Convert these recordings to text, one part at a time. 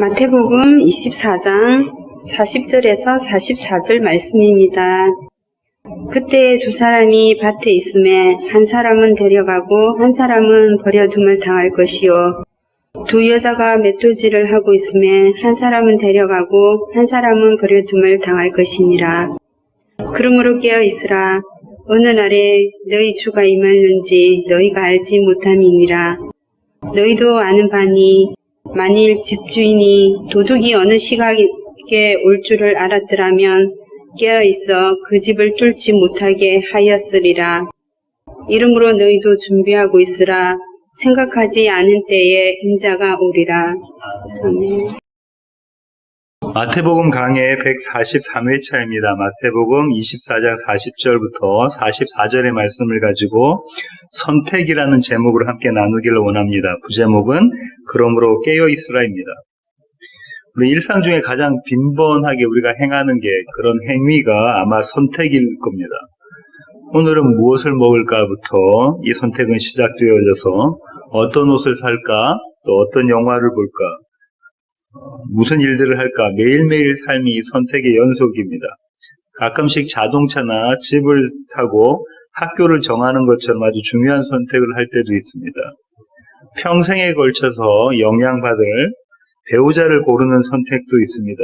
마태복음 24장 40절에서 44절 말씀입니다. 그때 두 사람이 밭에 있음에 한 사람은 데려가고 한 사람은 버려둠을 당할 것이요. 두 여자가 맷돌질을 하고 있음에 한 사람은 데려가고 한 사람은 버려둠을 당할 것이니라. 그러므로 깨어 있으라. 어느 날에 너희 주가 임하는지 너희가 알지 못함이니라. 너희도 아는 바니 만일 집주인이 도둑이 어느 시각에 올 줄을 알았더라면 깨어있어 그 집을 뚫지 못하게 하였으리라. 이러므로 너희도 준비하고 있으라. 생각하지 않은 때에 인자가 오리라. 아멘. 마태복음 강해 143회차입니다. 마태복음 24장 40절부터 44절의 말씀을 가지고 선택이라는 제목으로 함께 나누기를 원합니다. 부제목은 그러므로 깨어있으라입니다. 우리 일상 중에 가장 빈번하게 우리가 행하는 게 그런 행위가 아마 선택일 겁니다. 오늘은 무엇을 먹을까부터 이 선택은 시작되어져서 어떤 옷을 살까, 또 어떤 영화를 볼까, 무슨 일들을 할까, 매일매일 삶이 선택의 연속입니다. 가끔씩 자동차나 집을 사고 학교를 정하는 것처럼 아주 중요한 선택을 할 때도 있습니다. 평생에 걸쳐서 영향받을 배우자를 고르는 선택도 있습니다.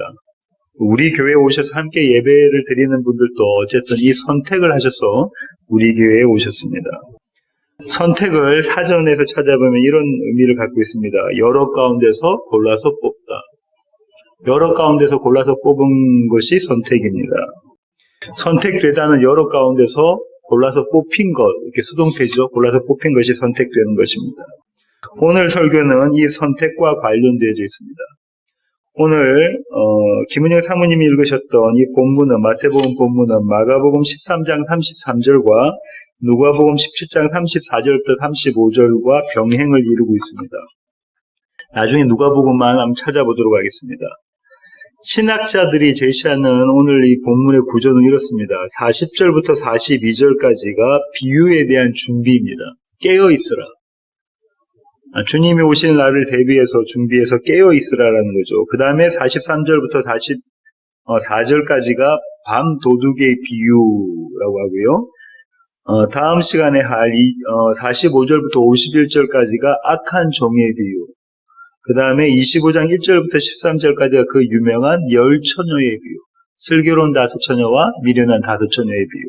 우리 교회에 오셔서 함께 예배를 드리는 분들도 어쨌든 이 선택을 하셔서 우리 교회에 오셨습니다. 선택을 사전에서 찾아보면 이런 의미를 갖고 있습니다. 여러 가운데서 골라서 뽑다. 여러 가운데서 골라서 뽑은 것이 선택입니다. 선택되다는 여러 가운데서 골라서 뽑힌 것, 이렇게 수동태죠. 골라서 뽑힌 것이 선택되는 것입니다. 오늘 설교는 이 선택과 관련되어 있습니다. 오늘 김은영 사모님이 읽으셨던 이 본문은, 마태복음 본문은 마가복음 13장 33절과 누가복음 17장 34절부터 35절과 병행을 이루고 있습니다. 나중에 누가복음만 한번 찾아보도록 하겠습니다. 신학자들이 제시하는 오늘 이 본문의 구조는 이렇습니다. 40절부터 42절까지가 비유에 대한 준비입니다. 깨어있으라. 주님이 오실 날을 대비해서 준비해서 깨어있으라라는 거죠. 그 다음에 43절부터 44절까지가 밤 도둑의 비유라고 하고요. 다음 시간에 할 45절부터 51절까지가 악한 종의 비유. 그 다음에 25장 1절부터 13절까지가 그 유명한 열 처녀의 비유. 슬기로운 다섯 처녀와 미련한 다섯 처녀의 비유.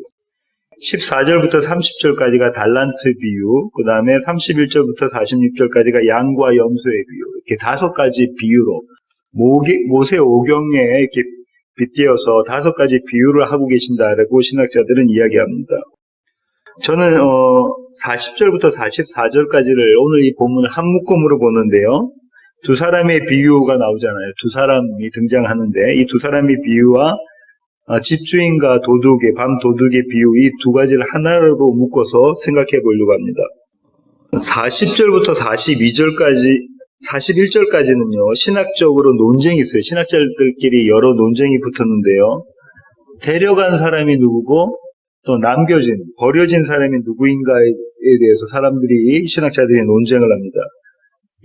14절부터 30절까지가 달란트 비유. 그 다음에 31절부터 46절까지가 양과 염소의 비유. 이렇게 다섯 가지 비유로 모세 오경에 이렇게 빗대어서 다섯 가지 비유를 하고 계신다라고 신학자들은 이야기합니다. 저는 40절부터 44절까지를 오늘 이 본문을 한 묶음으로 보는데요. 두 사람의 비유가 나오잖아요. 두 사람이 등장하는데 이 두 사람의 비유와 집주인과 도둑의, 밤 도둑의 비유, 이 두 가지를 하나로 묶어서 생각해 보려고 합니다. 40절부터 41절까지는요, 신학적으로 논쟁이 있어요. 신학자들끼리 여러 논쟁이 붙었는데요. 데려간 사람이 누구고, 또 남겨진, 버려진 사람이 누구인가에 대해서 신학자들이 논쟁을 합니다.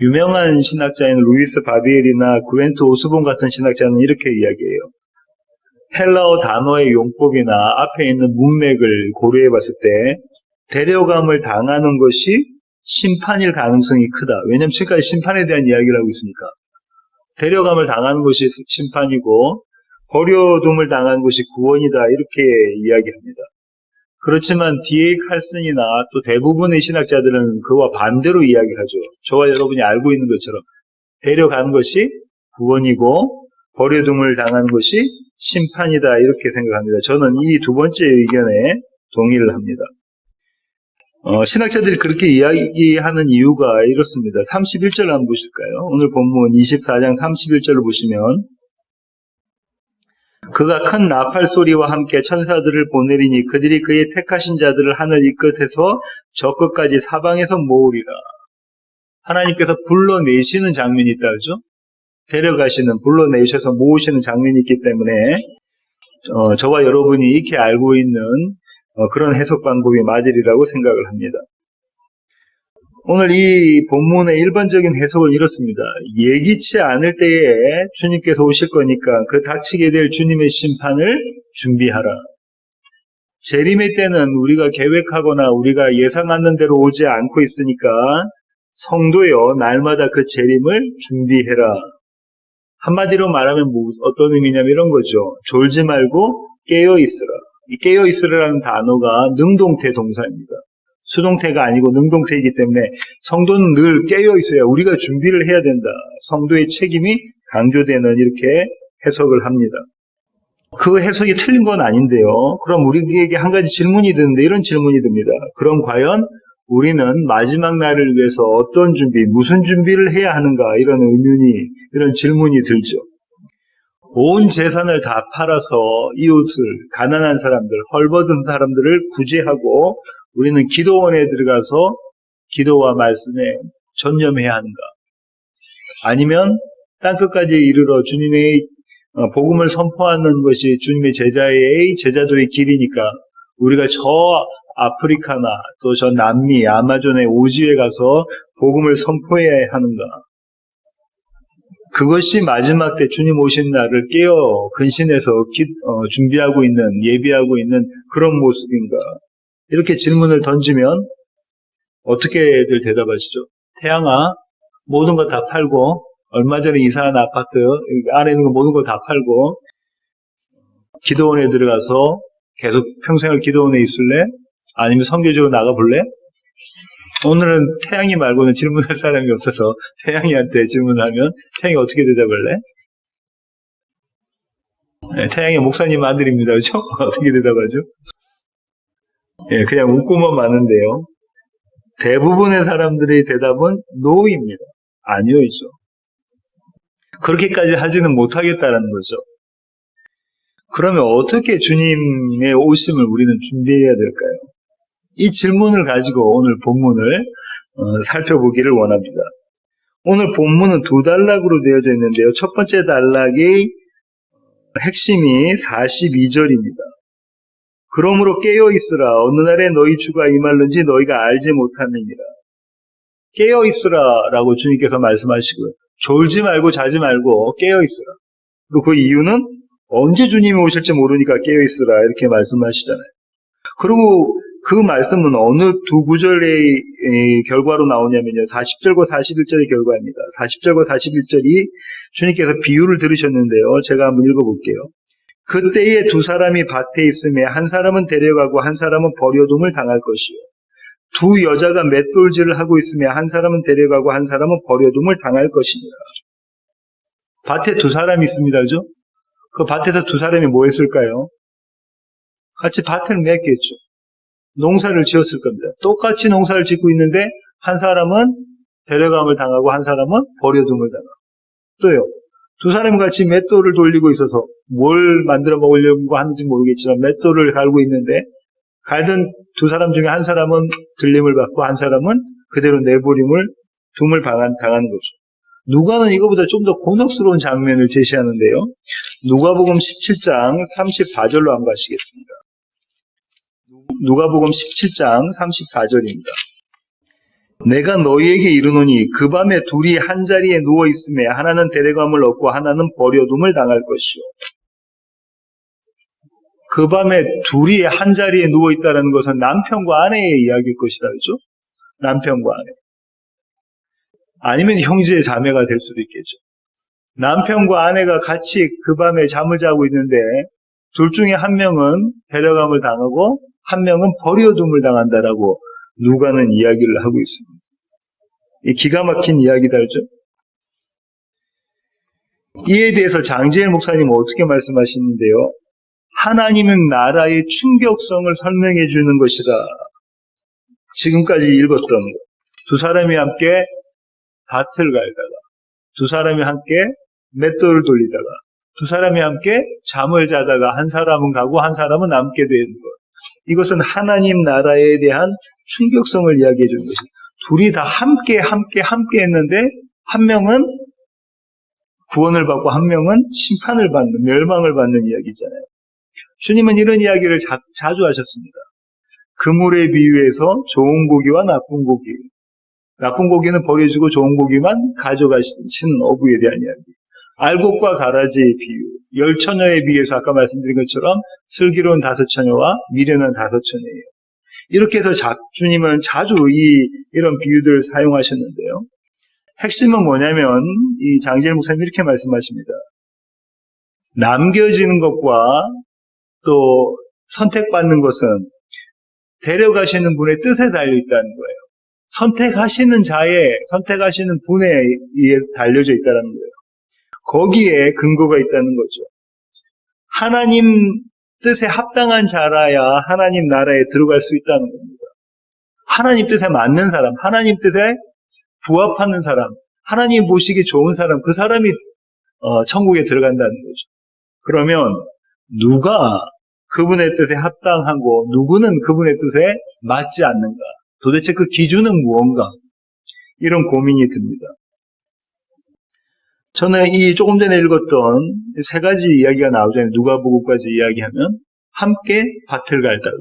유명한 신학자인 루이스 바비엘이나 그웬트 오스본 같은 신학자는 이렇게 이야기해요. 헬라어 단어의 용법이나 앞에 있는 문맥을 고려해 봤을 때 데려감을 당하는 것이 심판일 가능성이 크다. 왜냐하면 지금까지 심판에 대한 이야기를 하고 있으니까. 데려감을 당하는 것이 심판이고 버려둠을 당하는 것이 구원이다. 이렇게 이야기합니다. 그렇지만 D.A. 칼슨이나 또 대부분의 신학자들은 그와 반대로 이야기하죠. 저와 여러분이 알고 있는 것처럼 데려가는 것이 구원이고 버려둠을 당하는 것이 심판이다. 이렇게 생각합니다. 저는 이 두 번째 의견에 동의를 합니다. 신학자들이 그렇게 이야기하는 이유가 이렇습니다. 31절 한번 보실까요? 오늘 본문 24장 31절을 보시면 그가 큰 나팔 소리와 함께 천사들을 보내리니 그들이 그의 택하신 자들을 하늘 이 끝에서 저 끝까지 사방에서 모으리라. 하나님께서 불러내시는 장면이 있다 그죠? 데려가시는, 불러내셔서 모으시는 장면이 있기 때문에 저와 여러분이 익히 알고 있는 그런 해석 방법이 맞으리라고 생각을 합니다. 오늘 이 본문의 일반적인 해석은 이렇습니다. 예기치 않을 때에 주님께서 오실 거니까 그 닥치게 될 주님의 심판을 준비하라. 재림의 때는 우리가 계획하거나 우리가 예상하는 대로 오지 않고 있으니까 성도여 날마다 그 재림을 준비해라. 한마디로 말하면 어떤 의미냐면 이런 거죠. 졸지 말고 깨어 있으라. 이 깨어 있으라는 단어가 능동태 동사입니다. 수동태가 아니고 능동태이기 때문에 성도는 늘 깨어 있어야 우리가 준비를 해야 된다. 성도의 책임이 강조되는 이렇게 해석을 합니다. 그 해석이 틀린 건 아닌데요. 그럼 우리에게 한 가지 질문이 드는데 이런 질문이 듭니다. 그럼 과연 우리는 마지막 날을 위해서 어떤 준비, 무슨 준비를 해야 하는가 이런 의문이, 이런 질문이 들죠. 온 재산을 다 팔아서 이웃을, 가난한 사람들, 헐벗은 사람들을 구제하고 우리는 기도원에 들어가서 기도와 말씀에 전념해야 하는가? 아니면 땅끝까지 이르러 주님의 복음을 선포하는 것이 주님의 제자도의 길이니까 우리가 저 아프리카나 또 저 남미, 아마존의 오지에 가서 복음을 선포해야 하는가? 그것이 마지막 때 주님 오신 날을 깨어 근신해서 준비하고 있는, 예비하고 있는 그런 모습인가? 이렇게 질문을 던지면 어떻게들 대답하시죠? 태양아, 모든 거 다 팔고 얼마 전에 이사한 아파트 안에 있는 거 모든 거 다 팔고 기도원에 들어가서 계속 평생을 기도원에 있을래? 아니면 선교지로 나가볼래? 오늘은 태양이 말고는 질문할 사람이 없어서 태양이한테 질문하면 태양이 어떻게 대답할래? 네, 태양이 목사님 아들입니다. 그렇죠? 어떻게 대답하죠? 예, 그냥 웃고만 마는데요. 대부분의 사람들의 대답은 노입니다. 아니요이죠. 그렇게까지 하지는 못하겠다는 거죠. 그러면 어떻게 주님의 오심을 우리는 준비해야 될까요? 이 질문을 가지고 오늘 본문을 살펴보기를 원합니다. 오늘 본문은 두 단락으로 되어져 있는데요. 첫 번째 단락의 핵심이 42절입니다. 그러므로 깨어있으라. 어느 날에 너희 주가 임할는지 너희가 알지 못하느니라. 깨어있으라 라고 주님께서 말씀하시고요. 졸지 말고 자지 말고 깨어있으라. 그리고 그 이유는 언제 주님이 오실지 모르니까 깨어있으라 이렇게 말씀하시잖아요. 그리고 그 말씀은 어느 두 구절의 결과로 나오냐면요. 40절과 41절의 결과입니다. 40절과 41절이 주님께서 비유를 들으셨는데요. 제가 한번 읽어볼게요. 그때에 두 사람이 밭에 있음에 한 사람은 데려가고 한 사람은 버려둠을 당할 것이요. 두 여자가 맷돌질을 하고 있으며 한 사람은 데려가고 한 사람은 버려둠을 당할 것이니라. 밭에 두 사람이 있습니다. 그죠? 그 밭에서 두 사람이 뭐 했을까요? 같이 밭을 맺겠죠. 농사를 지었을 겁니다. 똑같이 농사를 짓고 있는데 한 사람은 데려감을 당하고 한 사람은 버려둠을 당하고 또요. 두 사람이 같이 맷돌을 돌리고 있어서 뭘 만들어 먹으려고 하는지 모르겠지만 맷돌을 갈고 있는데 갈던 두 사람 중에 한 사람은 들림을 받고 한 사람은 그대로 내버림을 둠을 당하는 거죠. 누가는 이거보다 좀 더 곤혹스러운 장면을 제시하는데요. 누가복음 17장 34절로 한번 가시겠습니다. 누가복음 17장 34절입니다. 내가 너희에게 이르노니 그 밤에 둘이 한 자리에 누워 있음에 하나는 데려감을 얻고 하나는 버려둠을 당할 것이요. 그 밤에 둘이 한 자리에 누워 있다는 것은 남편과 아내의 이야기일 것이다. 그렇죠? 남편과 아내. 아니면 형제 자매가 될 수도 있겠죠. 남편과 아내가 같이 그 밤에 잠을 자고 있는데 둘 중에 한 명은 데려감을 당하고 한 명은 버려둠을 당한다라고 누가는 이야기를 하고 있습니다. 이 기가 막힌 이야기다죠. 이에 대해서 장지엘 목사님은 어떻게 말씀하시는데요? 하나님의 나라의 충격성을 설명해 주는 것이다. 지금까지 읽었던 두 사람이 함께 밭을 갈다가 두 사람이 함께 맷돌을 돌리다가 두 사람이 함께 잠을 자다가 한 사람은 가고 한 사람은 남게 되는 것. 이것은 하나님 나라에 대한 충격성을 이야기해 주는 것입니다. 둘이 다 함께 했는데 한 명은 구원을 받고 한 명은 심판을 받는, 멸망을 받는 이야기잖아요. 주님은 이런 이야기를 자주 하셨습니다. 그물에 비유해서 좋은 고기와 나쁜 고기, 나쁜 고기는 버려주고 좋은 고기만 가져가시는 어부에 대한 이야기. 알곡과 가라지의 비유. 10처녀에 비해서 아까 말씀드린 것처럼 슬기로운 5처녀와 미련한 5처녀예요. 이렇게 해서 주님은 자주 이런 비유들을 사용하셨는데요. 핵심은 뭐냐면 이 장지엘 목사님 이렇게 말씀하십니다. 남겨지는 것과 또 선택받는 것은 데려가시는 분의 뜻에 달려있다는 거예요. 선택하시는 분에 의해서 달려져 있다는 거예요. 거기에 근거가 있다는 거죠. 하나님 뜻에 합당한 자라야 하나님 나라에 들어갈 수 있다는 겁니다. 하나님 뜻에 맞는 사람, 하나님 뜻에 부합하는 사람, 하나님 보시기 좋은 사람, 그 사람이 천국에 들어간다는 거죠. 그러면 누가 그분의 뜻에 합당하고 누구는 그분의 뜻에 맞지 않는가? 도대체 그 기준은 무언가? 이런 고민이 듭니다. 저는 이 조금 전에 읽었던 3가지 이야기가 나오잖아요. 누가복음까지 이야기하면 함께 밭을 갈다가,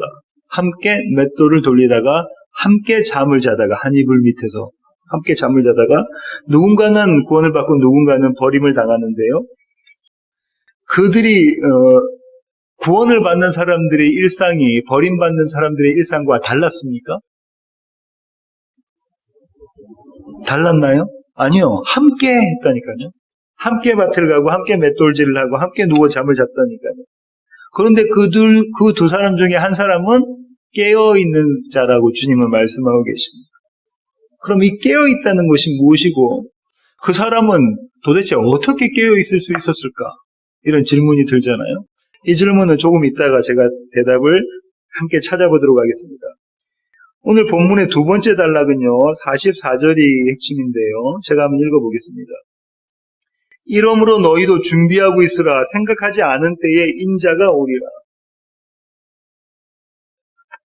함께 맷돌을 돌리다가, 함께 잠을 자다가, 한 이불 밑에서 함께 잠을 자다가, 누군가는 구원을 받고 누군가는 버림을 당하는데요. 그들이 구원을 받는 사람들의 일상이 버림받는 사람들의 일상과 달랐습니까? 달랐나요? 아니요. 함께 했다니까요. 함께 밭을 가고 함께 맷돌질을 하고 함께 누워 잠을 잤다니까요. 그런데 그 두 사람 중에 한 사람은 깨어있는 자라고 주님은 말씀하고 계십니다. 그럼 이 깨어있다는 것이 무엇이고 그 사람은 도대체 어떻게 깨어있을 수 있었을까? 이런 질문이 들잖아요. 이 질문은 조금 이따가 제가 대답을 함께 찾아보도록 하겠습니다. 오늘 본문의 2번째 단락은요, 44절이 핵심인데요. 제가 한번 읽어보겠습니다. 이러므로 너희도 준비하고 있으라. 생각하지 않은 때에 인자가 오리라.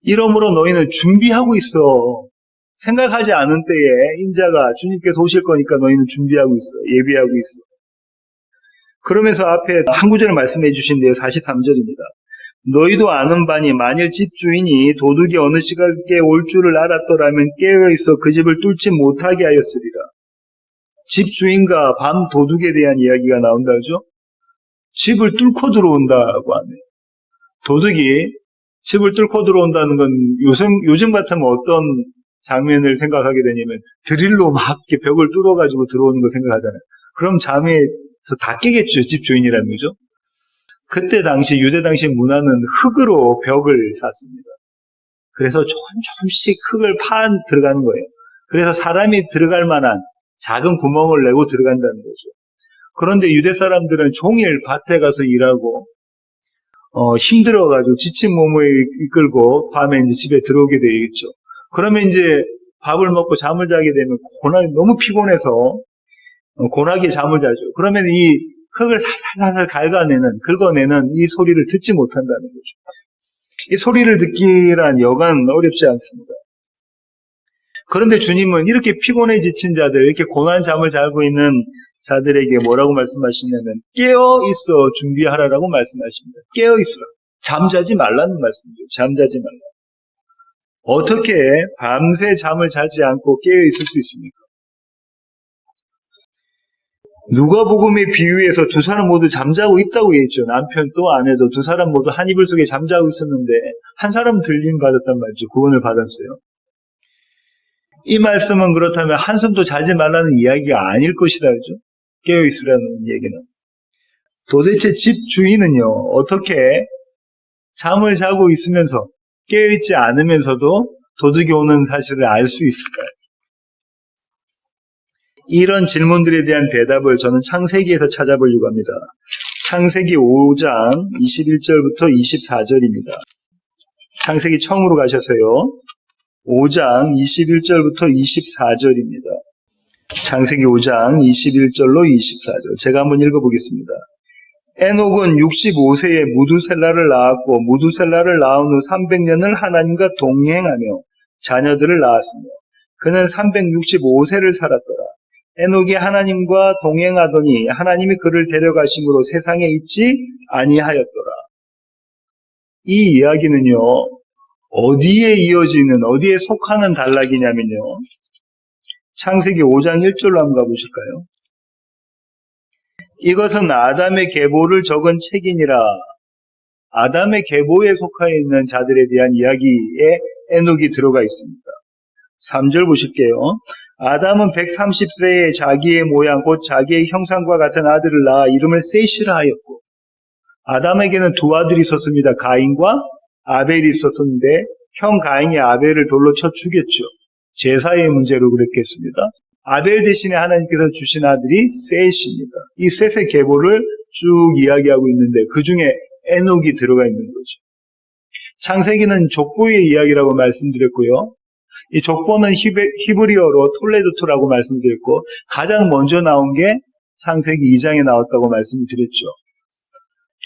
이러므로 너희는 준비하고 있어. 생각하지 않은 때에 인자가 주님께서 오실 거니까 너희는 준비하고 있어. 예비하고 있어. 그러면서 앞에 한 구절 말씀해 주신데요. 43절입니다. 너희도 아는 바니 만일 집주인이 도둑이 어느 시각에 올 줄을 알았더라면 깨어있어 그 집을 뚫지 못하게 하였으리라. 집주인과 밤 도둑에 대한 이야기가 나온다죠. 집을 뚫고 들어온다고 하네요. 도둑이 집을 뚫고 들어온다는 건 요즘 같으면 어떤 장면을 생각하게 되냐면 드릴로 막 이렇게 벽을 뚫어가지고 들어오는 거 생각하잖아요. 그럼 잠에서 다 깨겠죠. 집주인이라는 거죠. 그때 당시 유대 당시 문화는 흑으로 벽을 쌌습니다. 그래서 조금씩 흙을 파 들어가는 거예요. 그래서 사람이 들어갈 만한 작은 구멍을 내고 들어간다는 거죠. 그런데 유대 사람들은 종일 밭에 가서 일하고 힘들어가지고 지친 몸을 이끌고 밤에 이제 집에 들어오게 되겠죠. 그러면 이제 밥을 먹고 잠을 자게 되면 너무 피곤해서 고나게 잠을 자죠. 그러면 이 흙을 살살살살 긁어내는 이 소리를 듣지 못한다는 거죠. 이 소리를 듣기란 여간 어렵지 않습니다. 그런데 주님은 이렇게 피곤해 지친 자들, 이렇게 고난 잠을 자고 있는 자들에게 뭐라고 말씀하시냐면 깨어있어 준비하라라고 말씀하십니다. 깨어있으라. 잠자지 말라는 말씀이죠. 잠자지 말라. 어떻게 밤새 잠을 자지 않고 깨어있을 수 있습니까? 누가복음의 비유에서 2사람 모두 잠자고 있다고 했죠. 남편도 아내도 2사람 모두 한 이불 속에 잠자고 있었는데 한 사람은 들림 받았단 말이죠. 구원을 받았어요. 이 말씀은 그렇다면 한숨도 자지 말라는 이야기가 아닐 것이다. 그죠? 깨어있으라는 얘기는. 도대체 집 주인은요, 어떻게 잠을 자고 있으면서 깨어있지 않으면서도 도둑이 오는 사실을 알 수 있을까요? 이런 질문들에 대한 대답을 저는 창세기에서 찾아보려고 합니다. 창세기 5장 21절부터 24절입니다. 창세기 처음으로 가셔서요. 5장 21절부터 24절입니다. 창세기 5장 21절로 24절. 제가 한번 읽어보겠습니다. 에녹은 65세에 무두셀라를 낳았고 무두셀라를 낳은 후 300년을 하나님과 동행하며 자녀들을 낳았으며 그는 365세를 살았더라. 에녹이 하나님과 동행하더니 하나님이 그를 데려가심으로 세상에 있지 아니하였더라. 이 이야기는요, 어디에 속하는 단락이냐면요, 창세기 5장 1절로 한번 가보실까요? 이것은 아담의 계보를 적은 책이니라. 아담의 계보에 속하여 있는 자들에 대한 이야기에 에녹이 들어가 있습니다. 3절 보실게요. 아담은 130세에 자기의 모양 곧 자기의 형상과 같은 아들을 낳아 이름을 셋이라 하였고, 아담에게는 두 아들이 있었습니다. 가인과 아벨이 있었는데 형 가인이 아벨을 돌로 쳐 죽였죠. 제사의 문제로 그랬겠습니다. 아벨 대신에 하나님께서 주신 아들이 셋입니다. 이 셋의 계보를 쭉 이야기하고 있는데 그 중에 에녹이 들어가 있는 거죠. 창세기는 족보의 이야기라고 말씀드렸고요. 이 족보는 히브리어로 톨레도트라고 말씀드렸고, 가장 먼저 나온 게 창세기 2장에 나왔다고 말씀드렸죠.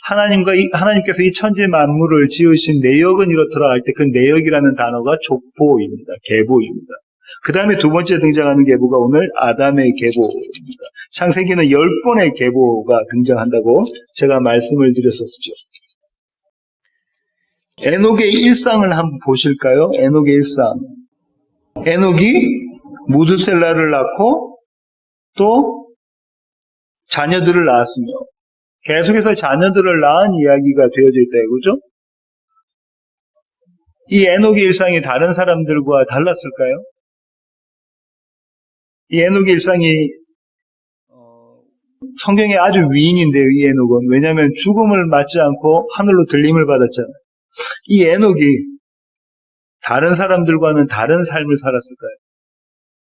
하나님께서 이 천지 만물을 지으신 내역은 이렇더라 할 때 그 내역이라는 단어가 족보입니다. 계보입니다. 그 다음에 두 번째 등장하는 계보가 오늘 아담의 계보입니다. 창세기는 10번의 계보가 등장한다고 제가 말씀을 드렸었죠. 에녹의 일상을 한번 보실까요? 에녹의 일상. 에녹이 무드셀라를 낳고 또 자녀들을 낳았으며 계속해서 자녀들을 낳은 이야기가 되어져 있다 이거죠? 이 에녹의 일상이 다른 사람들과 달랐을까요? 이 에녹의 일상이 성경의 아주 위인인데요, 이 에녹은. 왜냐하면 죽음을 맞지 않고 하늘로 들림을 받았잖아요. 이 에녹이 다른 사람들과는 다른 삶을 살았을까요?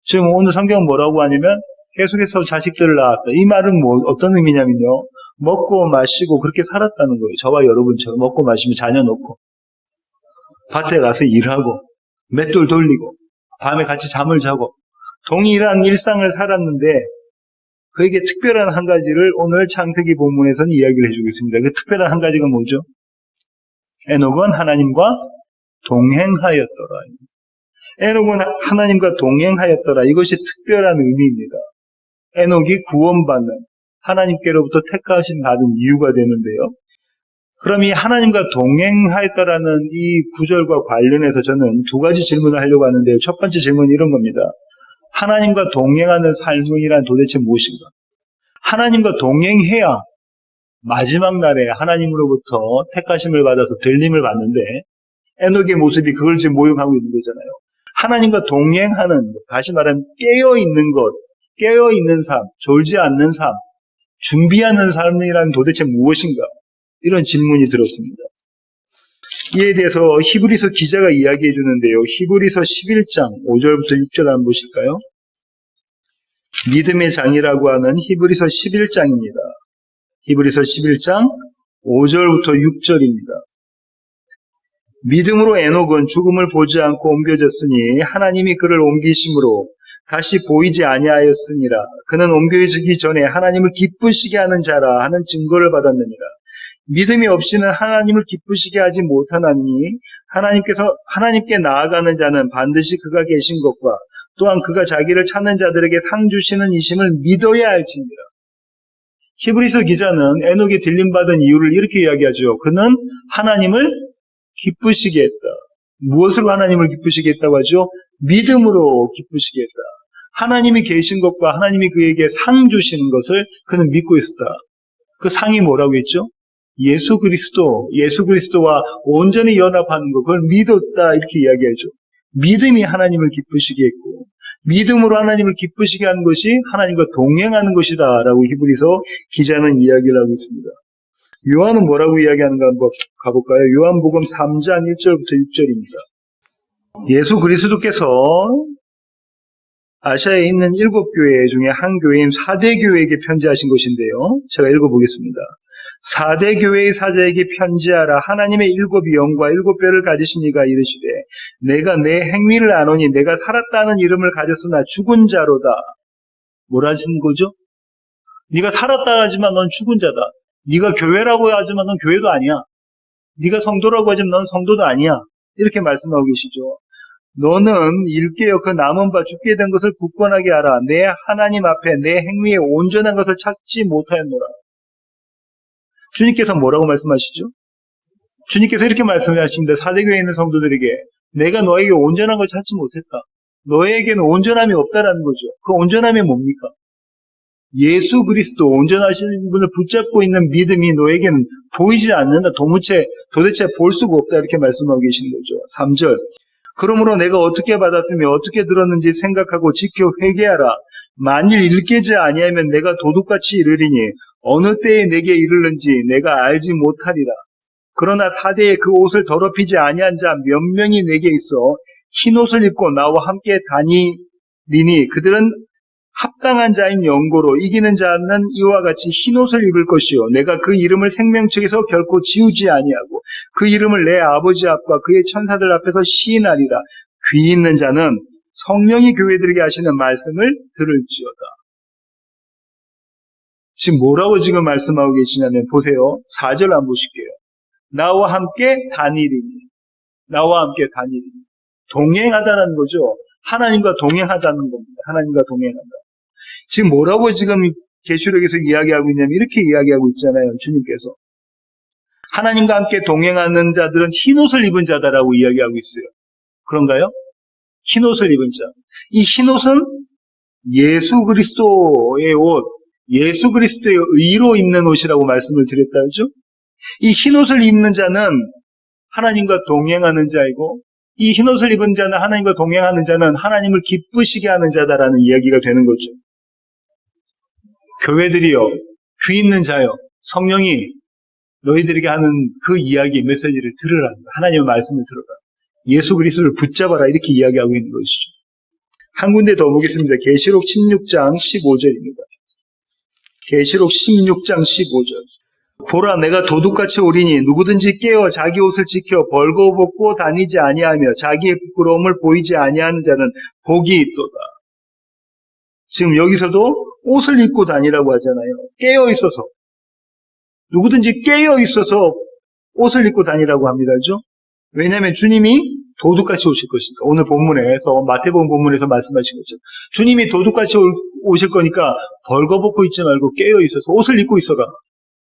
지금 오늘 성경은 뭐라고 하냐면 계속해서 자식들을 낳았다. 이 말은 어떤 의미냐면요. 먹고 마시고 그렇게 살았다는 거예요. 저와 여러분처럼 먹고 마시면 자녀 놓고 밭에 가서 일하고 맷돌 돌리고 밤에 같이 잠을 자고 동일한 일상을 살았는데 그에게 특별한 한 가지를 오늘 창세기 본문에서는 이야기를 해주고 있습니다. 그 특별한 한 가지가 뭐죠? 에녹은 하나님과 동행하였더라. 에녹은 하나님과 동행하였더라. 이것이 특별한 의미입니다. 에녹이 구원받는 하나님께로부터 택하심 받은 이유가 되는데요. 그럼 이 하나님과 동행하였다라는 이 구절과 관련해서 저는 두 가지 질문을 하려고 하는데요. 첫 번째 질문은 이런 겁니다. 하나님과 동행하는 삶이란 도대체 무엇인가? 하나님과 동행해야 마지막 날에 하나님으로부터 택하심을 받아서 들림을 받는데 에녹의 모습이 그걸 지금 모욕하고 있는 거잖아요. 하나님과 동행하는, 다시 말하면 깨어있는 것, 깨어있는 삶, 졸지 않는 삶, 준비하는 삶이란 도대체 무엇인가? 이런 질문이 들었습니다. 이에 대해서 히브리서 기자가 이야기해 주는데요. 히브리서 11장 5절부터 6절 한번 보실까요? 믿음의 장이라고 하는 히브리서 11장입니다. 히브리서 11장 5절부터 6절입니다. 믿음으로 에녹은 죽음을 보지 않고 옮겨졌으니 하나님이 그를 옮기심으로 다시 보이지 아니하였으니라. 그는 옮겨지기 전에 하나님을 기쁘시게 하는 자라 하는 증거를 받았느니라. 믿음이 없이는 하나님을 기쁘시게 하지 못하나니 하나님께 나아가는 자는 반드시 그가 계신 것과 또한 그가 자기를 찾는 자들에게 상 주시는 이심을 믿어야 할지니라. 히브리서 기자는 에녹이 들림받은 이유를 이렇게 이야기하죠. 그는 하나님을 기쁘시게 했다. 무엇으로 하나님을 기쁘시게 했다고 하죠? 믿음으로 기쁘시게 했다. 하나님이 계신 것과 하나님이 그에게 상 주시는 것을 그는 믿고 있었다. 그 상이 뭐라고 했죠? 예수 그리스도와 온전히 연합하는 것, 그걸 믿었다 이렇게 이야기하죠. 믿음이 하나님을 기쁘시게 했고 믿음으로 하나님을 기쁘시게 하는 것이 하나님과 동행하는 것이다 라고 히브리서 기자는 이야기를 하고 있습니다. 요한은 뭐라고 이야기하는가 한번 가볼까요? 요한복음 3장 1절부터 6절입니다. 예수 그리스도께서 아시아에 있는 7교회 중에 한 교회인 사대교회에게 편지하신 것인데요. 제가 읽어보겠습니다. 사대교회의 사자에게 편지하라. 하나님의 7 영과 7뼈를 가지신 이가 이르시되 내가 내 행위를 아노니 내가 살았다는 이름을 가졌으나 죽은 자로다. 뭐라는 거죠? 네가 살았다 하지만 넌 죽은 자다. 네가 교회라고 하지만 넌 교회도 아니야. 네가 성도라고 하지만 넌 성도도 아니야. 이렇게 말씀하고 계시죠. 너는 일깨어 그 남은 바 죽게 된 것을 굳건하게 하라. 내 하나님 앞에 내 행위에 온전한 것을 찾지 못하였노라. 주님께서 뭐라고 말씀하시죠? 주님께서 이렇게 말씀하십니다. 사대교회에 있는 성도들에게 내가 너에게 온전한 걸 찾지 못했다. 너에게는 온전함이 없다라는 거죠. 그 온전함이 뭡니까? 예수 그리스도 온전하신 분을 붙잡고 있는 믿음이 너에게는 보이지 않는다. 도대체 볼 수가 없다. 이렇게 말씀하고 계신 거죠. 3절. 그러므로 내가 어떻게 받았으며 어떻게 들었는지 생각하고 지켜 회개하라. 만일 일깨지 아니하면 내가 도둑같이 이르리니 어느 때에 내게 이르는지 내가 알지 못하리라. 그러나 사대에 그 옷을 더럽히지 아니한 자 몇 명이 내게 있어 흰 옷을 입고 나와 함께 다니리니 그들은 합당한 자인 영고로 이기는 자는 이와 같이 흰 옷을 입을 것이요 내가 그 이름을 생명책에서 결코 지우지 아니하고 그 이름을 내 아버지 앞과 그의 천사들 앞에서 시인하리라. 귀 있는 자는 성령이 교회들에게 하시는 말씀을 들을지어다. 지금 뭐라고 지금 말씀하고 계시냐면 보세요. 4절 한번 보실게요. 나와 함께 다니리니. 나와 함께 다니리니. 동행하다는 거죠. 하나님과 동행하다는 겁니다. 하나님과 동행한다. 지금 뭐라고 지금 계시록에서 이야기하고 있냐면 이렇게 이야기하고 있잖아요. 주님께서. 하나님과 함께 동행하는 자들은 흰옷을 입은 자다라고 이야기하고 있어요. 그런가요? 흰옷을 입은 자. 이 흰옷은 예수 그리스도의 옷, 예수 그리스도의 의로 입는 옷이라고 말씀을 드렸다죠. 이 흰옷을 입는 자는 하나님과 동행하는 자이고 이 흰옷을 입은 자는 하나님과 동행하는 자는 하나님을 기쁘시게 하는 자다라는 이야기가 되는 거죠. 교회들이요, 귀 있는 자요, 성령이 너희들에게 하는 그 이야기, 메시지를 들으라. 하나님의 말씀을 들어라. 예수 그리스도를 붙잡아라. 이렇게 이야기하고 있는 것이죠. 한 군데 더 보겠습니다. 계시록 16장 15절입니다. 계시록 16장 15절. 보라, 내가 도둑같이 오리니 누구든지 깨어 자기 옷을 지켜 벌거벗고 다니지 아니하며 자기의 부끄러움을 보이지 아니하는 자는 복이 있도다. 지금 여기서도 옷을 입고 다니라고 하잖아요. 깨어 있어서. 누구든지 깨어 있어서 옷을 입고 다니라고 합니다죠. 왜냐하면 주님이 도둑같이 오실 것이니까. 오늘 본문에서 마태복음 본문에서 말씀하신 것처럼 주님이 도둑같이 오실 거니까 벌거벗고 있지 말고 깨어 있어서 옷을 입고 있어라.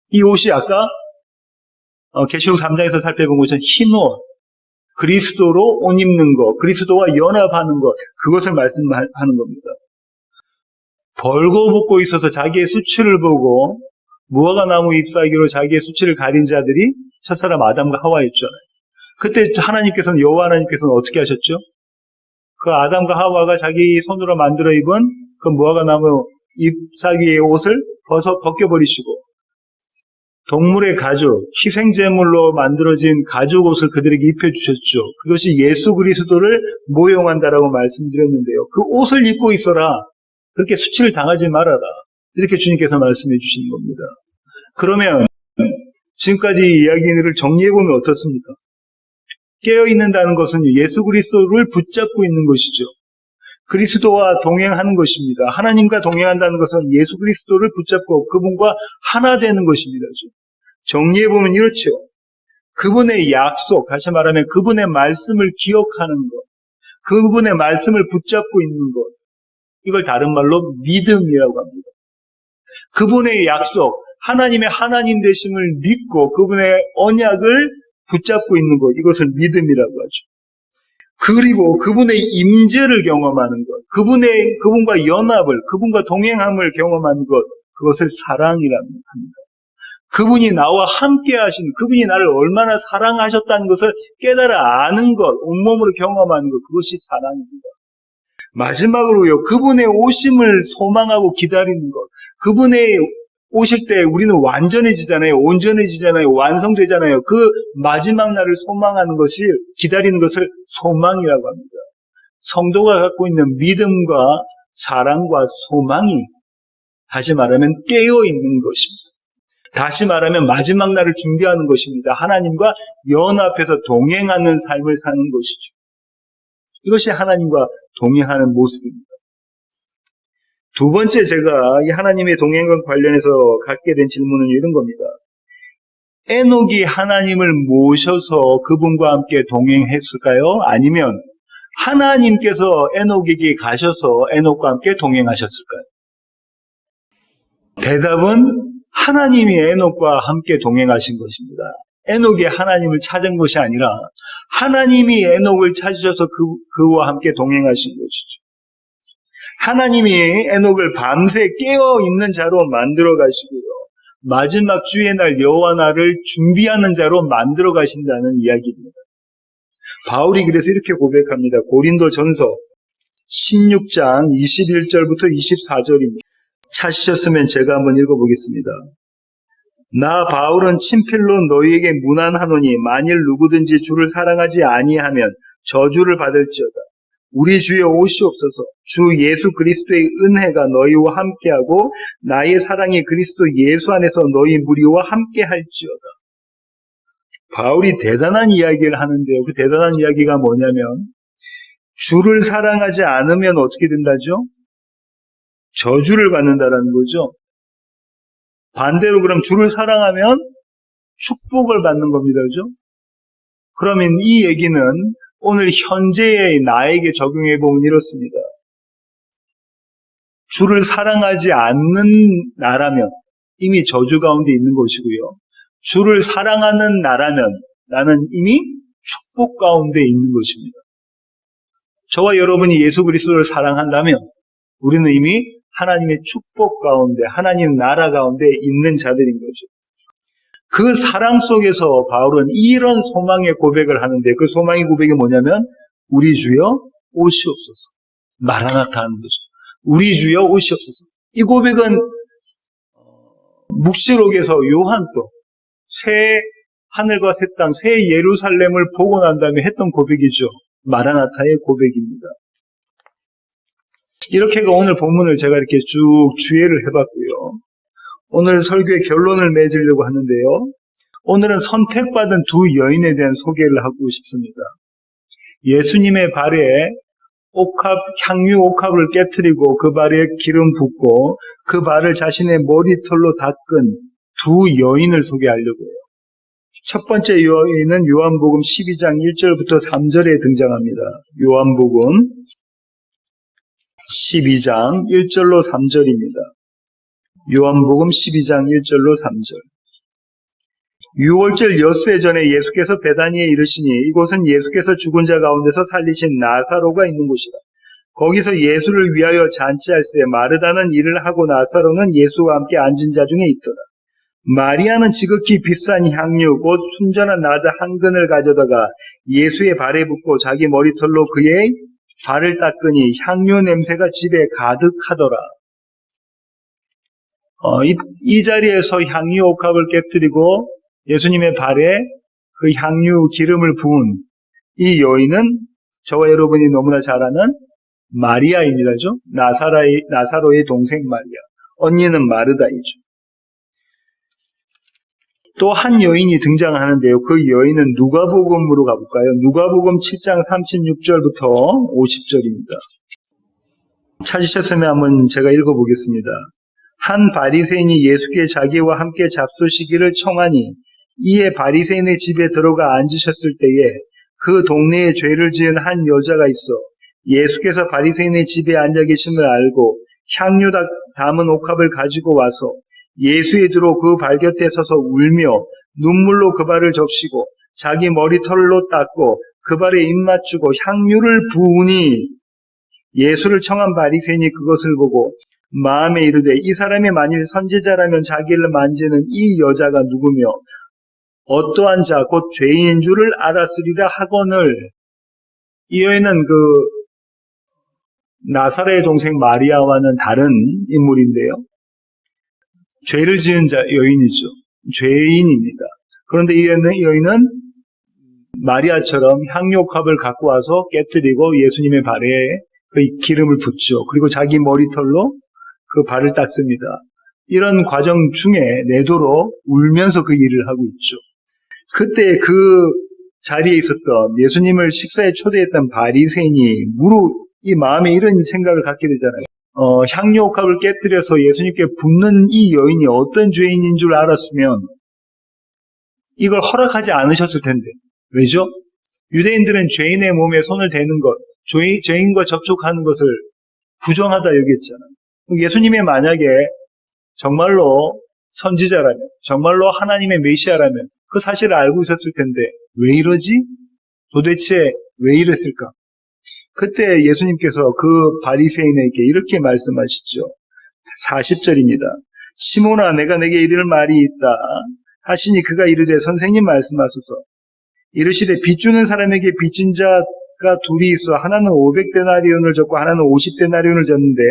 이 옷이 아까 계시록 3장에서 살펴본 것처럼 흰옷, 그리스도로 옷 입는 것, 그리스도와 연합하는 것, 그것을 말씀하는 겁니다. 벌거벗고 있어서 자기의 수치를 보고 무화과나무 잎사귀로 자기의 수치를 가린 자들이 첫사람 아담과 하와였잖아요. 그때 하나님께서는, 여호와 하나님께서는 어떻게 하셨죠? 그 아담과 하와가 자기 손으로 만들어 입은 그 무화과나무 잎사귀의 옷을 벗겨버리시고 동물의 가죽, 희생제물로 만들어진 가죽 옷을 그들에게 입혀주셨죠. 그것이 예수 그리스도를 모형한다라고 말씀드렸는데요. 그 옷을 입고 있어라. 그렇게 수치를 당하지 말아라. 이렇게 주님께서 말씀해 주시는 겁니다. 그러면 지금까지 이야기를 정리해보면 어떻습니까? 깨어있는다는 것은 예수 그리스도를 붙잡고 있는 것이죠. 그리스도와 동행하는 것입니다. 하나님과 동행한다는 것은 예수 그리스도를 붙잡고 그분과 하나 되는 것입니다. 정리해보면 이렇죠. 그분의 약속, 다시 말하면 그분의 말씀을 기억하는 것, 그분의 말씀을 붙잡고 있는 것, 이걸 다른 말로 믿음이라고 합니다. 그분의 약속, 하나님의 하나님 되심을 믿고 그분의 언약을 붙잡고 있는 것, 이것을 믿음이라고 하죠. 그리고 그분의 임재를 경험하는 것, 그분과 연합을, 그분과 동행함을 경험하는 것, 그것을 사랑이라고 합니다. 그분이 나와 함께 하신, 그분이 나를 얼마나 사랑하셨다는 것을 깨달아 아는 것, 온몸으로 경험하는 것, 그것이 사랑입니다. 마지막으로요, 그분의 오심을 소망하고 기다리는 것, 그분의 오실 때 우리는 완전해지잖아요. 온전해지잖아요. 완성되잖아요. 그 마지막 날을 소망하는 것이, 기다리는 것을 소망이라고 합니다. 성도가 갖고 있는 믿음과 사랑과 소망이 다시 말하면 깨어있는 것입니다. 다시 말하면 마지막 날을 준비하는 것입니다. 하나님과 연합해서 동행하는 삶을 사는 것이죠. 이것이 하나님과 동행하는 모습입니다. 두 번째 제가 이 하나님의 동행과 관련해서 갖게 된 질문은 이런 겁니다. 에녹이 하나님을 모셔서 그분과 함께 동행했을까요? 아니면 하나님께서 에녹에게 가셔서 에녹과 함께 동행하셨을까요? 대답은 하나님이 에녹과 함께 동행하신 것입니다. 에녹이 하나님을 찾은 것이 아니라 하나님이 에녹을 찾으셔서 그와 함께 동행하신 것이죠. 하나님이 에녹을 밤새 깨어있는 자로 만들어 가시고요. 마지막 주의 날 여호와 날을 준비하는 자로 만들어 가신다는 이야기입니다. 바울이 그래서 이렇게 고백합니다. 고린도전서 16장 21절부터 24절입니다. 찾으셨으면 제가 한번 읽어보겠습니다. 나 바울은 친필로 너희에게 문안하노니 만일 누구든지 주를 사랑하지 아니하면 저주를 받을지어다. 우리 주여 오시옵소서. 주 예수 그리스도의 은혜가 너희와 함께하고 나의 사랑이 그리스도 예수 안에서 너희 무리와 함께할지어다. 바울이 대단한 이야기를 하는데요. 그 대단한 이야기가 뭐냐면 주를 사랑하지 않으면 어떻게 된다죠? 저주를 받는다라는 거죠. 반대로 그럼 주를 사랑하면 축복을 받는 겁니다. 그죠? 그러면 이 얘기는 오늘 현재의 나에게 적용해 보면 이렇습니다. 주를 사랑하지 않는 나라면 이미 저주 가운데 있는 것이고요. 주를 사랑하는 나라면 나는 이미 축복 가운데 있는 것입니다. 저와 여러분이 예수 그리스도를 사랑한다면 우리는 이미 하나님의 축복 가운데, 하나님 나라 가운데 있는 자들인 거죠. 그 사랑 속에서 바울은 이런 소망의 고백을 하는데 그 소망의 고백이 뭐냐면 우리 주여 오시옵소서. 마라나타 하는 거죠. 우리 주여 오시옵소서. 이 고백은 묵시록에서 요한도 새 하늘과 새 땅, 새 예루살렘을 보고 난 다음에 했던 고백이죠. 마라나타의 고백입니다. 이렇게가 오늘 본문을 제가 이렇게 쭉 주예를 해봤고요. 오늘 설교의 결론을 맺으려고 하는데요. 오늘은 선택받은 두 여인에 대한 소개를 하고 싶습니다. 예수님의 발에 향유 옥합을 깨트리고 그 발에 기름 붓고 그 발을 자신의 머리털로 닦은 두 여인을 소개하려고 해요. 첫 번째 여인은 요한복음 12장 1절부터 3절에 등장합니다. 요한복음 12장 1절로 3절입니다. 요한복음 12장 1절로 3절. 6월절 엿새 전에 예수께서 베다니에 이르시니 이곳은 예수께서 죽은 자 가운데서 살리신 나사로가 있는 곳이라. 거기서 예수를 위하여 잔치할새 마르다는 일을 하고 나사로는 예수와 함께 앉은 자 중에 있더라. 마리아는 지극히 비싼 향유 곧 순전한 나드 한 근을 가져다가 예수의 발에 붓고 자기 머리털로 그의 발을 닦으니 향유 냄새가 집에 가득하더라. 이 자리에서 향유 옥합을 깨뜨리고 예수님의 발에 그 향유 기름을 부은 이 여인은 저와 여러분이 너무나 잘 아는 마리아입니다죠. 나사로의 동생 마리아. 언니는 마르다이죠. 또 한 여인이 등장하는데요. 그 여인은 누가복음으로 가볼까요? 누가복음 7장 36절부터 50절입니다. 찾으셨으면 한번 제가 읽어보겠습니다. 한 바리새인이 예수께 자기와 함께 잡수시기를 청하니 이에 바리새인의 집에 들어가 앉으셨을 때에 그 동네에 죄를 지은 한 여자가 있어 예수께서 바리새인의 집에 앉아 계심을 알고 향유 담은 옥합을 가지고 와서 예수의 뒤로 그 발 곁에 서서 울며 눈물로 그 발을 적시고 자기 머리털로 닦고 그 발에 입 맞추고 향유를 부으니 예수를 청한 바리새인이 그것을 보고 마음에 이르되 이 사람이 만일 선지자라면 자기를 만지는 이 여자가 누구며 어떠한 자 곧 죄인인 줄을 알았으리라 하거늘. 이 여인은 나사로의 동생 마리아와는 다른 인물인데요. 죄를 지은 여인이죠. 죄인입니다. 그런데 이 여인은 마리아처럼 향유옥합을 갖고 와서 깨뜨리고 예수님의 발에 그 기름을 붓죠. 그리고 자기 머리털로 그 발을 닦습니다. 이런 과정 중에 내도록 울면서 그 일을 하고 있죠. 그때 그 자리에 있었던 예수님을 식사에 초대했던 바리새인이 이 마음에 이런 생각을 갖게 되잖아요. 향유옥합을 깨뜨려서 예수님께 붓는 이 여인이 어떤 죄인인 줄 알았으면 이걸 허락하지 않으셨을 텐데. 왜죠? 유대인들은 죄인의 몸에 손을 대는 것, 죄인과 접촉하는 것을 부정하다 여겼잖아요. 예수님이 만약에 정말로 선지자라면, 정말로 하나님의 메시아라면 그 사실을 알고 있었을 텐데 왜 이러지? 도대체 왜 이랬을까? 그때 예수님께서 그 바리새인에게 이렇게 말씀하시죠. 40절입니다. 시몬아, 내가 내게 이를 말이 있다 하시니 그가 이르되 선생님 말씀하소서. 이르시되 빚 주는 사람에게 빚진 자가 둘이 있어 하나는 500데나리온을 졌고 하나는 50데나리온을 졌는데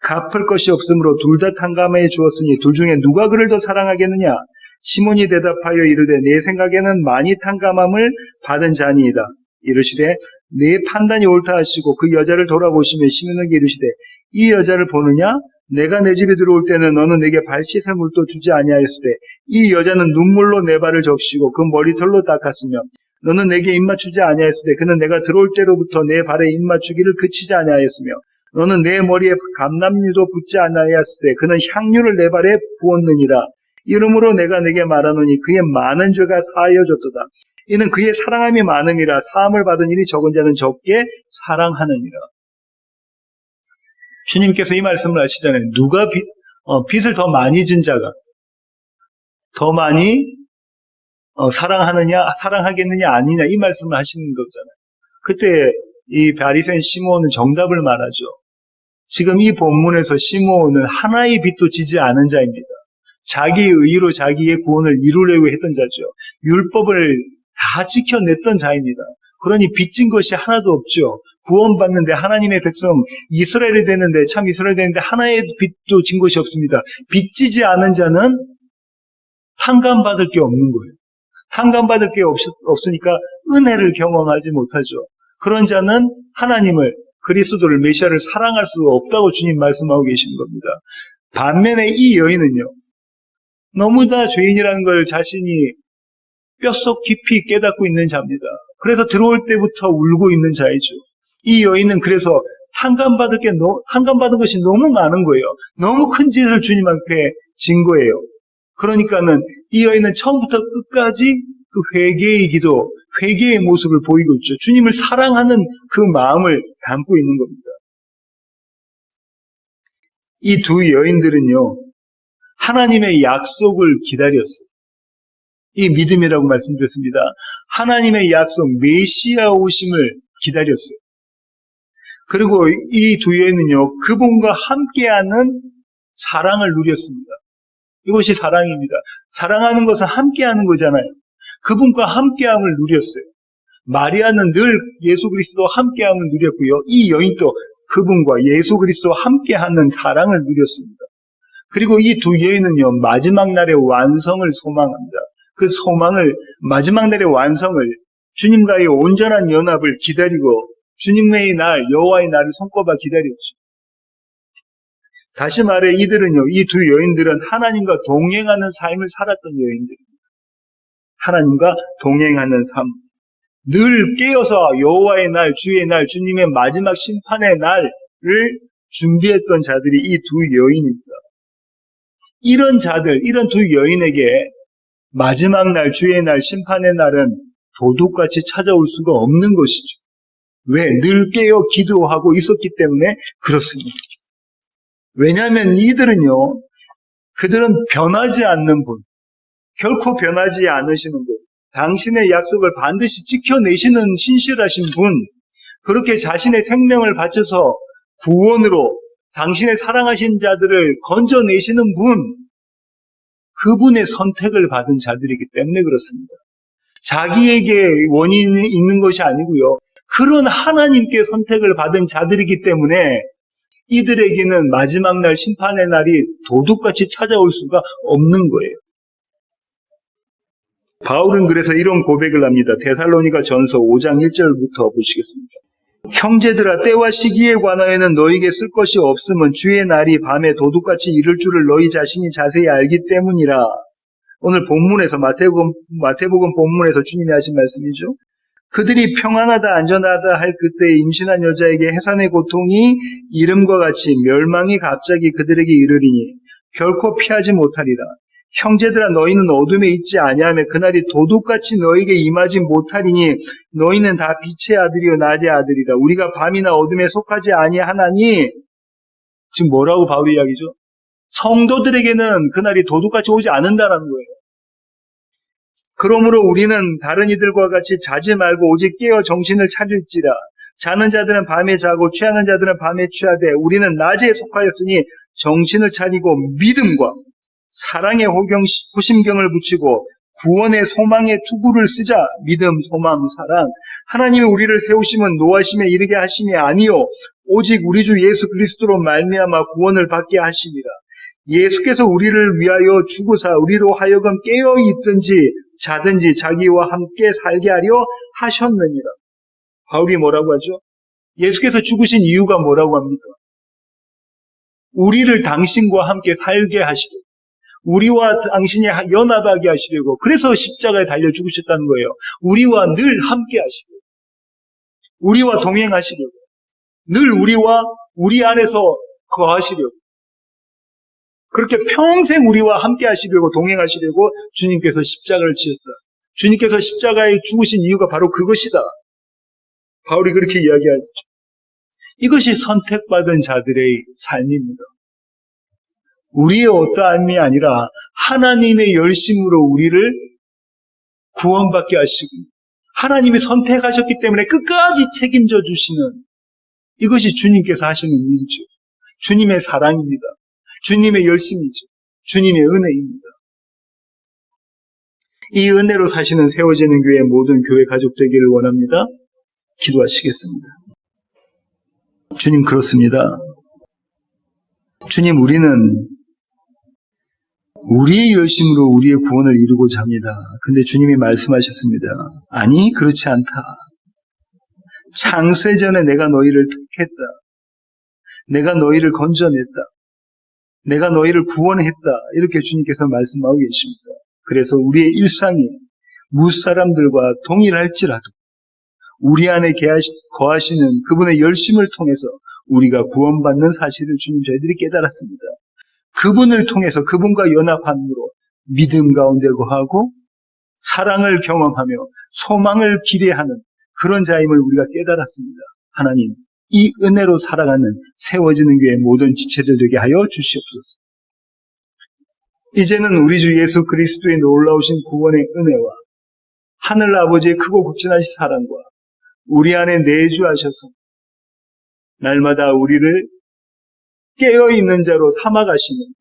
갚을 것이 없으므로 둘 다 탕감해 주었으니 둘 중에 누가 그를 더 사랑하겠느냐? 시몬이 대답하여 이르되 내 생각에는 많이 탕감함을 받은 자니이다. 이르시되 내 판단이 옳다 하시고 그 여자를 돌아보시며 시몬에게 이르시되 이 여자를 보느냐? 내가 내 집에 들어올 때는 너는 내게 발 씻을 물도 주지 아니하였으되 이 여자는 눈물로 내 발을 적시고 그 머리털로 닦았으며 너는 내게 입맞추지 아니하였으되 그는 내가 들어올 때로부터 내 발에 입맞추기를 그치지 아니하였으며 너는 내 머리에 감람류도 붓지 아니하였으되 그는 향유를 내 발에 부었느니라. 이러므로 내가 내게 말하노니 그의 많은 죄가 사하여졌도다. 이는 그의 사랑함이 많음이라. 사함을 받은 일이 적은 자는 적게 사랑하느니라. 주님께서 이 말씀을 하시잖아요. 누가 빚을 더 많이 진 자가 더 많이 사랑하겠느냐 아니냐 이 말씀을 하시는 거잖아요. 그때 이 바리새인 시므온은 정답을 말하죠. 지금 이 본문에서 시므온은 하나의 빚도 지지 않은 자입니다. 자기의 의로 자기의 구원을 이루려고 했던 자죠. 율법을 다 지켜냈던 자입니다. 그러니 빚진 것이 하나도 없죠. 구원받는데 하나님의 백성 이스라엘이 되는데 참 이스라엘이 되는데 하나의 빚도 진 것이 없습니다. 빚지지 않은 자는 탕감받을 게 없는 거예요. 탕감받을 게 없으니까 은혜를 경험하지 못하죠. 그런 자는 하나님을 그리스도를 메시아를 사랑할 수 없다고 주님 말씀하고 계시는 겁니다. 반면에 이 여인은요. 너무나 죄인이라는 걸 자신이 뼛속 깊이 깨닫고 있는 자입니다. 그래서 들어올 때부터 울고 있는 자이죠. 이 여인은 그래서 탕감받은 것이 너무 많은 거예요. 너무 큰 짓을 주님 앞에 진 거예요. 그러니까는 이 여인은 처음부터 끝까지 그 회개의 기도, 회개의 모습을 보이고 있죠. 주님을 사랑하는 그 마음을 담고 있는 겁니다. 이 두 여인들은요, 하나님의 약속을 기다렸어요. 이 믿음이라고 말씀드렸습니다. 하나님의 약속, 메시아 오심을 기다렸어요. 그리고 이 두 여인은요, 그분과 함께하는 사랑을 누렸습니다. 이것이 사랑입니다. 사랑하는 것은 함께하는 거잖아요. 그분과 함께함을 누렸어요. 마리아는 늘 예수 그리스도와 함께함을 누렸고요. 이 여인도 그분과 예수 그리스도와 함께하는 사랑을 누렸습니다. 그리고 이 두 여인은요, 마지막 날의 완성을 소망합니다. 그 소망을, 마지막 날의 완성을 주님과의 온전한 연합을 기다리고 주님의 날, 여호와의 날을 손꼽아 기다렸죠. 다시 말해 이들은요, 이 두 여인들은 하나님과 동행하는 삶을 살았던 여인들입니다. 하나님과 동행하는 삶. 늘 깨어서 여호와의 날, 주의 날, 주님의 마지막 심판의 날을 준비했던 자들이 이 두 여인입니다. 이런 자들, 이런 두 여인에게 마지막 날, 주의 날, 심판의 날은 도둑같이 찾아올 수가 없는 것이죠. 왜? 늘 깨어 기도하고 있었기 때문에 그렇습니다. 왜냐하면 이들은요, 그들은 변하지 않는 분, 결코 변하지 않으시는 분, 당신의 약속을 반드시 지켜내시는 신실하신 분, 그렇게 자신의 생명을 바쳐서 구원으로 당신의 사랑하신 자들을 건져내시는 분, 그분의 선택을 받은 자들이기 때문에 그렇습니다. 자기에게 원인이 있는 것이 아니고요. 그런 하나님께 선택을 받은 자들이기 때문에 이들에게는 마지막 날 심판의 날이 도둑같이 찾아올 수가 없는 거예요. 바울은 그래서 이런 고백을 합니다. 데살로니가 전서 5장 1절부터 보시겠습니다. 형제들아, 때와 시기에 관하여는 너희에게 쓸 것이 없음은 주의 날이 밤에 도둑같이 이를 줄을 너희 자신이 자세히 알기 때문이라. 오늘 본문에서 마태복음 본문에서 주님이 하신 말씀이죠. 그들이 평안하다 안전하다 할 그때 임신한 여자에게 해산의 고통이 이름과 같이 멸망이 갑자기 그들에게 이르리니 결코 피하지 못하리라. 형제들아, 너희는 어둠에 있지 아니하며 그날이 도둑같이 너희에게 임하지 못하리니 너희는 다 빛의 아들이요 낮의 아들이라. 우리가 밤이나 어둠에 속하지 아니하나니, 지금 뭐라고 바울이 이야기죠? 성도들에게는 그날이 도둑같이 오지 않는다라는 거예요. 그러므로 우리는 다른 이들과 같이 자지 말고 오직 깨어 정신을 차릴지라. 자는 자들은 밤에 자고 취하는 자들은 밤에 취하되 우리는 낮에 속하였으니 정신을 차리고 믿음과 사랑의 호심경을 붙이고 구원의 소망의 투구를 쓰자. 믿음, 소망, 사랑. 하나님이 우리를 세우심은 노하심에 이르게 하심이 아니요 오직 우리 주 예수 그리스도로 말미암아 구원을 받게 하심이라. 예수께서 우리를 위하여 죽으사 우리로 하여금 깨어 있든지 자든지 자기와 함께 살게 하려 하셨느니라. 바울이 뭐라고 하죠? 예수께서 죽으신 이유가 뭐라고 합니까? 우리를 당신과 함께 살게 하시려고, 우리와 당신이 연합하게 하시려고, 그래서 십자가에 달려 죽으셨다는 거예요. 우리와 늘 함께 하시려고, 우리와 동행하시려고, 늘 우리 안에서 거하시려고, 그렇게 평생 우리와 함께 하시려고, 동행하시려고 주님께서 십자가를 지었다. 주님께서 십자가에 죽으신 이유가 바로 그것이다. 바울이 그렇게 이야기하죠. 이것이 선택받은 자들의 삶입니다. 우리의 어떠함이 아니라 하나님의 열심으로 우리를 구원받게 하시고 하나님이 선택하셨기 때문에 끝까지 책임져 주시는, 이것이 주님께서 하시는 일이죠. 주님의 사랑입니다. 주님의 열심이죠. 주님의 은혜입니다. 이 은혜로 사시는 세워지는 교회의 모든 교회 가족 되기를 원합니다. 기도하시겠습니다. 주님, 그렇습니다. 주님, 우리는 우리의 열심으로 우리의 구원을 이루고자 합니다. 근데 주님이 말씀하셨습니다. 아니, 그렇지 않다. 창세전에 내가 너희를 택했다. 내가 너희를 건져냈다. 내가 너희를 구원했다. 이렇게 주님께서 말씀하고 계십니다. 그래서 우리의 일상이 무사람들과 동일할지라도 우리 안에 거하시는 그분의 열심을 통해서 우리가 구원받는 사실을 주님 저희들이 깨달았습니다. 그분을 통해서 그분과 연합함으로 믿음 가운데 거하고 사랑을 경험하며 소망을 기대하는 그런 자임을 우리가 깨달았습니다. 하나님, 이 은혜로 살아가는 세워지는 교회 모든 지체들 되게 하여 주시옵소서. 이제는 우리 주 예수 그리스도의 놀라우신 구원의 은혜와 하늘 아버지의 크고 극진하신 사랑과 우리 안에 내주하셔서 날마다 우리를 깨어있는 자로 삼아가시는,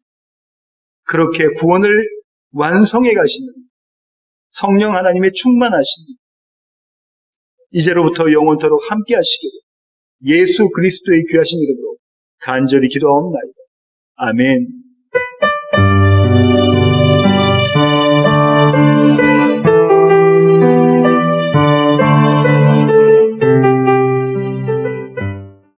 그렇게 구원을 완성해 가시는 성령 하나님의 충만하심이 이제로부터 영원토록 함께 하시기를 예수 그리스도의 귀하신 이름으로 간절히 기도하옵나이다. 아멘.